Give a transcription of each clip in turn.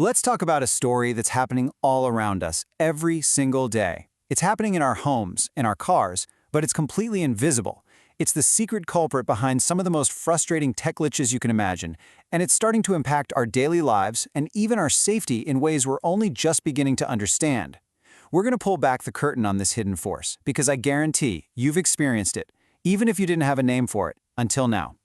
Let's talk about a story that's happening all around us every single day. It's happening in our homes, in our cars, but it's completely invisible. It's the secret culprit behind some of the most frustrating tech glitches you can imagine, and it's starting to impact our daily lives and even our safety in ways we're only just beginning to understand. We're going to pull back the curtain on this hidden force, because I guarantee you've experienced it, even if you didn't have a name for it, until now.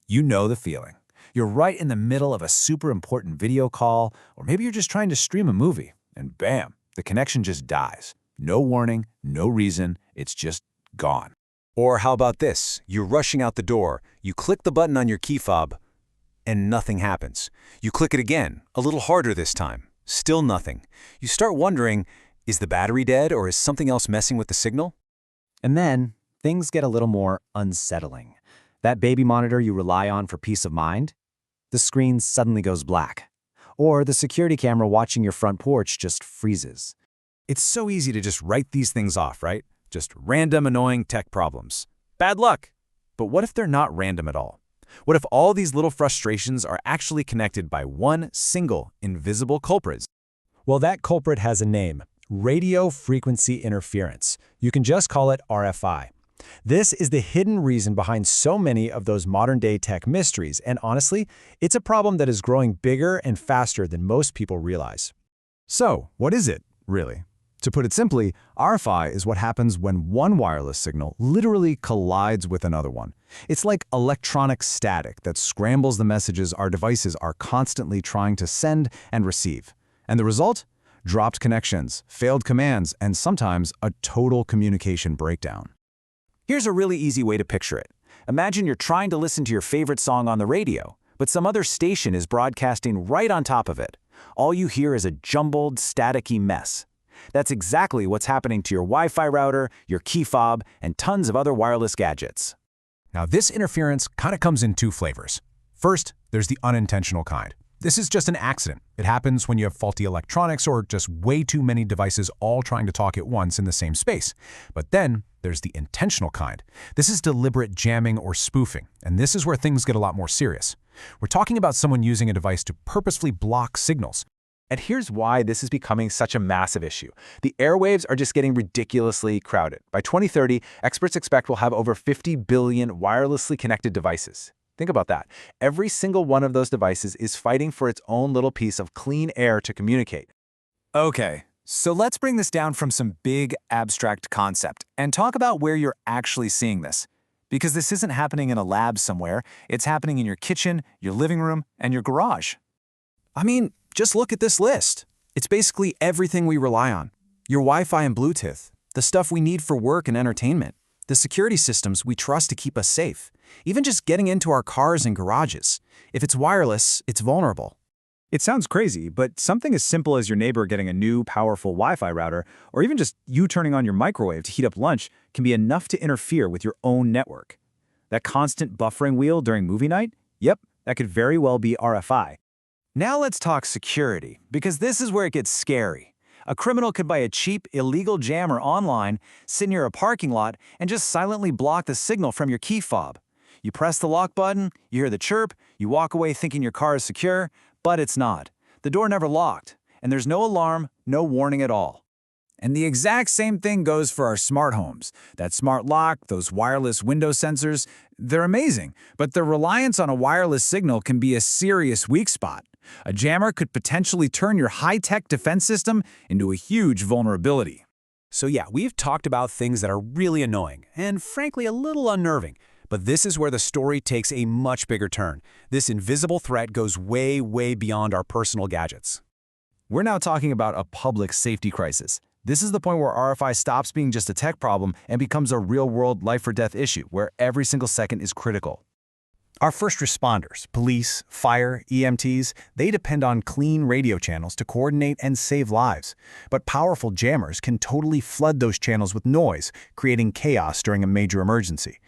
You know the feeling. You're right in the middle of a super important video call, or maybe you're just trying to stream a movie, and bam, the connection just dies. No warning, no reason, it's just gone. Or how about this? You're rushing out the door, you click the button on your key fob, and nothing happens. You click it again, a little harder this time. Still nothing. You start wondering, is the battery dead or is something else messing with the signal? And then things get a little more unsettling. That baby monitor you rely on for peace of mind, the screen suddenly goes black. Or the security camera watching your front porch just freezes. It's so easy to just write these things off, right? Just random, annoying tech problems. Bad luck! But what if they're not random at all? What if all these little frustrations are actually connected by one single, invisible culprit? Well, that culprit has a name: radio frequency interference. You can just call it RFI. This is the hidden reason behind so many of those modern-day tech mysteries, and honestly, it's a problem that is growing bigger and faster than most people realize. So, what is it, really? To put it simply, RFI is what happens when one wireless signal literally collides with another one. It's like electronic static that scrambles the messages our devices are constantly trying to send and receive. And the result? Dropped connections, failed commands, and sometimes a total communication breakdown. Here's a really easy way to picture it. Imagine you're trying to listen to your favorite song on the radio, but some other station is broadcasting right on top of it. All you hear is a jumbled, staticky mess. That's exactly what's happening to your Wi-Fi router, your key fob, and tons of other wireless gadgets. Now, this interference kind of comes in two flavors. First, there's the unintentional kind. This is just an accident. It happens when you have faulty electronics or just way too many devices all trying to talk at once in the same space. But then there's the intentional kind. This is deliberate jamming or spoofing, and this is where things get a lot more serious. We're talking about someone using a device to purposefully block signals. And here's why this is becoming such a massive issue. The airwaves are just getting ridiculously crowded. By 2030, experts expect we'll have over 50 billion wirelessly connected devices. Think about that. Every single one of those devices is fighting for its own little piece of clean air to communicate. Okay, so let's bring this down from some big, abstract concept and talk about where you're actually seeing this. Because this isn't happening in a lab somewhere, it's happening in your kitchen, your living room, and your garage. I mean, just look at this list. It's basically everything we rely on. Your Wi-Fi and Bluetooth, the stuff we need for work and entertainment, the security systems we trust to keep us safe, even just getting into our cars and garages. If it's wireless, it's vulnerable. It sounds crazy, but something as simple as your neighbor getting a new, powerful Wi-Fi router, or even just you turning on your microwave to heat up lunch, can be enough to interfere with your own network. That constant buffering wheel during movie night? Yep, that could very well be RFI. Now let's talk security, because this is where it gets scary. A criminal could buy a cheap, illegal jammer online, sit near a parking lot, and just silently block the signal from your key fob. You press the lock button, you hear the chirp, you walk away thinking your car is secure, but it's not. The door never locked, and there's no alarm, no warning at all. And the exact same thing goes for our smart homes. That smart lock, those wireless window sensors, they're amazing, but their reliance on a wireless signal can be a serious weak spot. A jammer could potentially turn your high-tech defense system into a huge vulnerability. So yeah, we've talked about things that are really annoying and frankly a little unnerving. But this is where the story takes a much bigger turn. This invisible threat goes way, way beyond our personal gadgets. We're now talking about a public safety crisis. This is the point where RFI stops being just a tech problem and becomes a real-world life-or-death issue where every single second is critical. Our first responders, police, fire, EMTs, they depend on clean radio channels to coordinate and save lives. But powerful jammers can totally flood those channels with noise, creating chaos during a major emergency.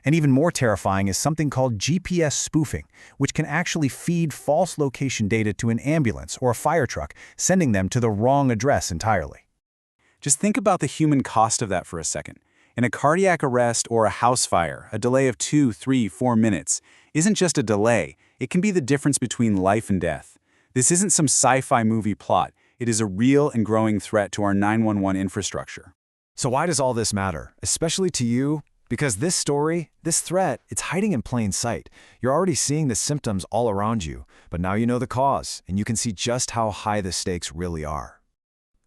And even more terrifying is something called GPS spoofing, which can actually feed false location data to an ambulance or a fire truck, sending them to the wrong address entirely. Just think about the human cost of that for a second. In a cardiac arrest or a house fire, a delay of 2, 3, 4 minutes isn't just a delay, it can be the difference between life and death. This isn't some sci-fi movie plot. It is a real and growing threat to our 911 infrastructure. So why does all this matter, especially to you? Because this story, this threat, it's hiding in plain sight. You're already seeing the symptoms all around you, but now you know the cause, and you can see just how high the stakes really are.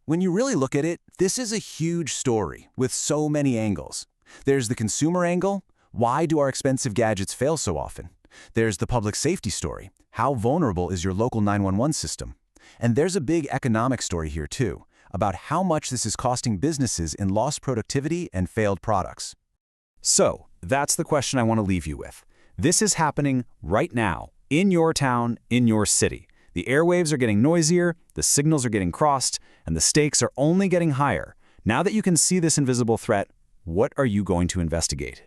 When you really look at it, this is a huge story with so many angles. There's the consumer angle. Why do our expensive gadgets fail so often? There's the public safety story. How vulnerable is your local 911 system? And there's a big economic story here too, about how much this is costing businesses in lost productivity and failed products. So, that's the question I want to leave you with. This is happening right now, in your town, in your city. The airwaves are getting noisier, the signals are getting crossed, and the stakes are only getting higher. Now that you can see this invisible threat, what are you going to investigate?